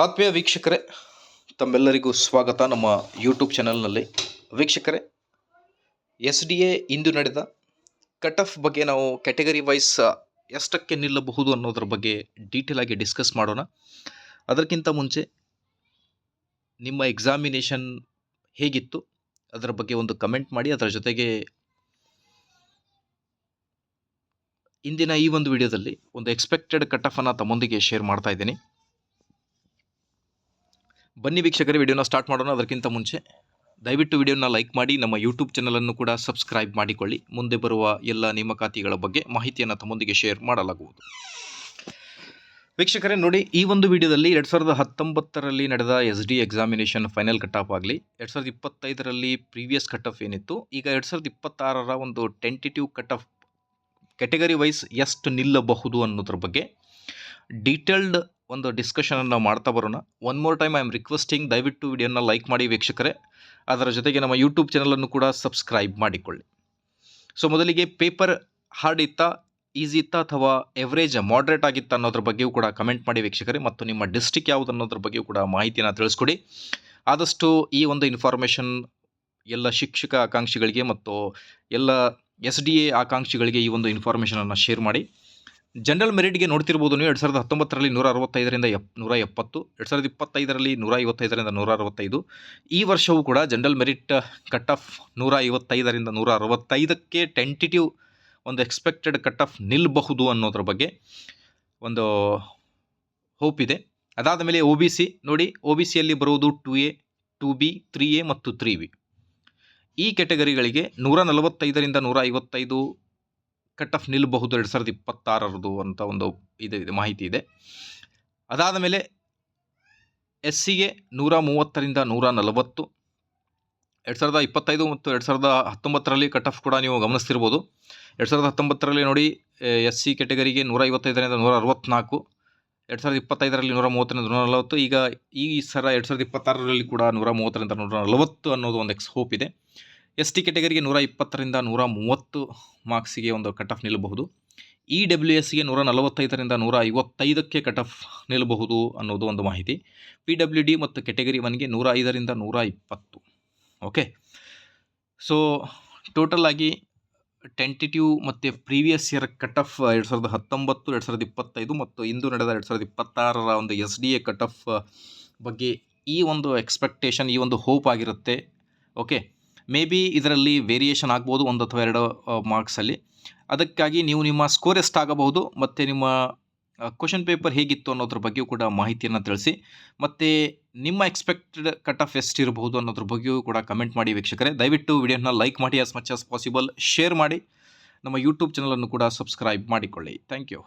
ಆತ್ಮೀಯ ವೀಕ್ಷಕರೇ, ತಮ್ಮೆಲ್ಲರಿಗೂ ಸ್ವಾಗತ ನಮ್ಮ ಯೂಟ್ಯೂಬ್ ಚಾನಲ್ನಲ್ಲಿ. ವೀಕ್ಷಕರೇ, SDA ಇಂದು ನಡೆದ ಕಟ್ ಆಫ್ ಬಗ್ಗೆ ನಾವು ಕ್ಯಾಟಗರಿ ವೈಸ್ ಎಷ್ಟಕ್ಕೆ ನಿಲ್ಲಬಹುದು ಅನ್ನೋದ್ರ ಬಗ್ಗೆ ಡೀಟೇಲ್ ಆಗಿ ಡಿಸ್ಕಸ್ ಮಾಡೋಣ. ಅದಕ್ಕಿಂತ ಮುಂಚೆ ನಿಮ್ಮ ಎಕ್ಸಾಮಿನೇಷನ್ ಹೇಗಿತ್ತು ಅದರ ಬಗ್ಗೆ ಒಂದು ಕಮೆಂಟ್ ಮಾಡಿ. ಅದರ ಜೊತೆಗೆ ಇಂದಿನ ಈ ಒಂದು ವಿಡಿಯೋದಲ್ಲಿ ಒಂದು ಎಕ್ಸ್ಪೆಕ್ಟೆಡ್ ಕಟ್ ಆಫ್ ಅನ್ನು ತಮ್ಮೊಂದಿಗೆ ಶೇರ್ ಮಾಡ್ತಾ ಇದ್ದೀನಿ. ಬನ್ನಿ ವೀಕ್ಷಕರೇ, ವಿಡಿಯೋನ ಸ್ಟಾರ್ಟ್ ಮಾಡೋಣ. ಅದಕ್ಕಿಂತ ಮುಂಚೆ ದಯವಿಟ್ಟು ವಿಡಿಯೋನ ಲೈಕ್ ಮಾಡಿ, ನಮ್ಮ ಯೂಟ್ಯೂಬ್ ಚಾನಲನ್ನು ಕೂಡ ಸಬ್ಸ್ಕ್ರೈಬ್ ಮಾಡಿಕೊಳ್ಳಿ. ಮುಂದೆ ಬರುವ ಎಲ್ಲ ನೇಮಕಾತಿಗಳ ಬಗ್ಗೆ ಮಾಹಿತಿಯನ್ನು ತಮ್ಮೊಂದಿಗೆ ಶೇರ್ ಮಾಡಲಾಗುವುದು. ವೀಕ್ಷಕರೇ ನೋಡಿ, ಈ ಒಂದು ವಿಡಿಯೋದಲ್ಲಿ 2019ರಲ್ಲಿ ನಡೆದ SDA examination final cut off ಆಗಲಿ, 2025ರಲ್ಲಿ ಪ್ರೀವಿಯಸ್ ಕಟ್ ಆಫ್ ಏನಿತ್ತು, ಈಗ 2026ರ ಒಂದು tentative cut off category wise ಎಷ್ಟು ನಿಲ್ಲಬಹುದು ಅನ್ನೋದ್ರ ಬಗ್ಗೆ ಡೀಟೇಲ್ಡ್ ಒಂದು ಡಿಸ್ಕಷನನ್ನು ಮಾಡ್ತಾ ಬರೋಣ. One more time I am requesting, ದಯವಿಟ್ಟು ವಿಡಿಯೋನ ಲೈಕ್ ಮಾಡಿ ವೀಕ್ಷಕರೇ. ಅದರ ಜೊತೆಗೆ ನಮ್ಮ ಯೂಟ್ಯೂಬ್ ಚಾನಲನ್ನು ಕೂಡ ಸಬ್ಸ್ಕ್ರೈಬ್ ಮಾಡಿಕೊಳ್ಳಿ. ಸೊ ಮೊದಲಿಗೆ, ಪೇಪರ್ ಹಾರ್ಡ್ ಇತ್ತಾ, ಈಸಿ ಇತ್ತಾ, ಅಥವಾ ಎವರೇಜ್ ಮಾಡ್ರೇಟ್ ಆಗಿತ್ತಾ ಅನ್ನೋದ್ರ ಬಗ್ಗೆಯೂ ಕೂಡ ಕಮೆಂಟ್ ಮಾಡಿ ವೀಕ್ಷಕರೇ. ಮತ್ತು ನಿಮ್ಮ ಡಿಸ್ಟ್ರಿಕ್ಟ್ ಯಾವುದು ಅನ್ನೋದ್ರ ಬಗ್ಗೆಯೂ ಕೂಡ ಮಾಹಿತಿಯನ್ನು ತಿಳಿಸ್ಕೊಡಿ. ಆದಷ್ಟು ಈ ಒಂದು ಇನ್ಫಾರ್ಮೇಷನ್ ಎಲ್ಲ ಶಿಕ್ಷಕ ಆಕಾಂಕ್ಷಿಗಳಿಗೆ ಮತ್ತು ಎಲ್ಲ SDA ಆಕಾಂಕ್ಷಿಗಳಿಗೆ ಈ ಒಂದು ಇನ್ಫಾರ್ಮೇಷನನ್ನು ಶೇರ್ ಮಾಡಿ. ಜನರಲ್ ಮೆರಿಟ್ಗೆ ನೋಡ್ತಿರ್ಬೋದು ನೀವು, 2019ರಲ್ಲಿ 165ರಿಂದ 170, 2025ರಲ್ಲಿ 155ರಿಂದ 165. ಈ ವರ್ಷವೂ ಕೂಡ ಜನರಲ್ ಮೆರಿಟ್ ಕಟ್ ಆಫ್ 155ರಿಂದ 165ಕ್ಕೆ ಟೆಂಟೇಟಿವ್ ಒಂದು ಎಕ್ಸ್ಪೆಕ್ಟೆಡ್ ಕಟ್ ಆಫ್ ನಿಲ್ಲಬಹುದು ಅನ್ನೋದ್ರ ಬಗ್ಗೆ ಒಂದು ಹೋಪ್ ಇದೆ. ಅದಾದ ಮೇಲೆ OBC ನೋಡಿ, OBCಯಲ್ಲಿ ಬರುವುದು 2A, 2B, 3A ಮತ್ತು 3B. ಈ ಕ್ಯಾಟಗರಿಗಳಿಗೆ 145ರಿಂದ 155 ಕಟ್ ಆಫ್ ನಿಲ್ಲಬಹುದು 2026ರದು ಅಂತ ಒಂದು ಇದೆ ಮಾಹಿತಿ ಇದೆ. ಅದಾದ ಮೇಲೆ SCಗೆ 130ರಿಂದ 140, 2025 ಮತ್ತು 2019ರಲ್ಲಿ ಕಟ್ ಆಫ್ ಕೂಡ ನೀವು ಗಮನಿಸ್ತಿರ್ಬೋದು. 2019ರಲ್ಲಿ ನೋಡಿ, SC ಕ್ಯಾಟಗರಿಗೆ 155ರಿಂದ 164, 2025ರಲ್ಲಿ 130ರಿಂದ 140. ಈಗ ಈ ಸಲ 2026ರಲ್ಲಿ ಕೂಡ 130ರಿಂದ 140 ಅನ್ನೋದು ಒಂದು ಹೋಪ್ ಇದೆ. ST ಕ್ಯಾಟಗರಿಗೆ 120ರಿಂದ 130 ಮಾರ್ಕ್ಸಿಗೆ ಒಂದು ಕಟ್ ಆಫ್ ನಿಲ್ಲಬಹುದು. EWSಗೆ 145ರಿಂದ 155ಕ್ಕೆ ಕಟ್ ಆಫ್ ನಿಲ್ಲಬಹುದು ಅನ್ನೋದು ಒಂದು ಮಾಹಿತಿ. PWD ಮತ್ತು ಕ್ಯಾಟಗರಿ 1ಗೆ 105ರಿಂದ 120. ಓಕೆ, ಸೊ ಟೋಟಲ್ ಆಗಿ ಟೆಂಟೇಟಿವ್ ಮತ್ತು ಪ್ರೀವಿಯಸ್ ಇಯರ್ ಕಟ್ ಆಫ್ 2019, 2025 ಮತ್ತು ಇಂದು ನಡೆದ 2026ರ ಒಂದು SDA ಕಟ್ ಆಫ್ ಬಗ್ಗೆ ಈ ಒಂದು ಎಕ್ಸ್ಪೆಕ್ಟೇಷನ್, ಈ ಒಂದು ಹೋಪ್ ಆಗಿರುತ್ತೆ. ಓಕೆ, ಮೇ ಬಿ ಇದರಲ್ಲಿ ವೇರಿಯೇಷನ್ ಆಗ್ಬೋದು 1 ಅಥವಾ 2 ಮಾರ್ಕ್ಸಲ್ಲಿ. ಅದಕ್ಕಾಗಿ ನೀವು ನಿಮ್ಮ ಸ್ಕೋರ್ ಎಷ್ಟಾಗಬಹುದು ಮತ್ತು ನಿಮ್ಮ ಕ್ವಶನ್ ಪೇಪರ್ ಹೇಗಿತ್ತು ಅನ್ನೋದ್ರ ಬಗ್ಗೆಯೂ ಕೂಡ ಮಾಹಿತಿಯನ್ನು ತಿಳಿಸಿ. ಮತ್ತು ನಿಮ್ಮ ಎಕ್ಸ್ಪೆಕ್ಟೆಡ್ ಕಟ್ ಆಫ್ ಎಷ್ಟಿರಬಹುದು ಅನ್ನೋದ್ರ ಬಗ್ಗೆಯೂ ಕೂಡ ಕಮೆಂಟ್ ಮಾಡಿ ವೀಕ್ಷಕರೇ. ದಯವಿಟ್ಟು ವಿಡಿಯೋನ ಲೈಕ್ ಮಾಡಿ, as much as possible share ಮಾಡಿ. ನಮ್ಮ ಯೂಟ್ಯೂಬ್ ಚಾನಲನ್ನು ಕೂಡ ಸಬ್ಸ್ಕ್ರೈಬ್ ಮಾಡಿಕೊಳ್ಳಿ. Thank you.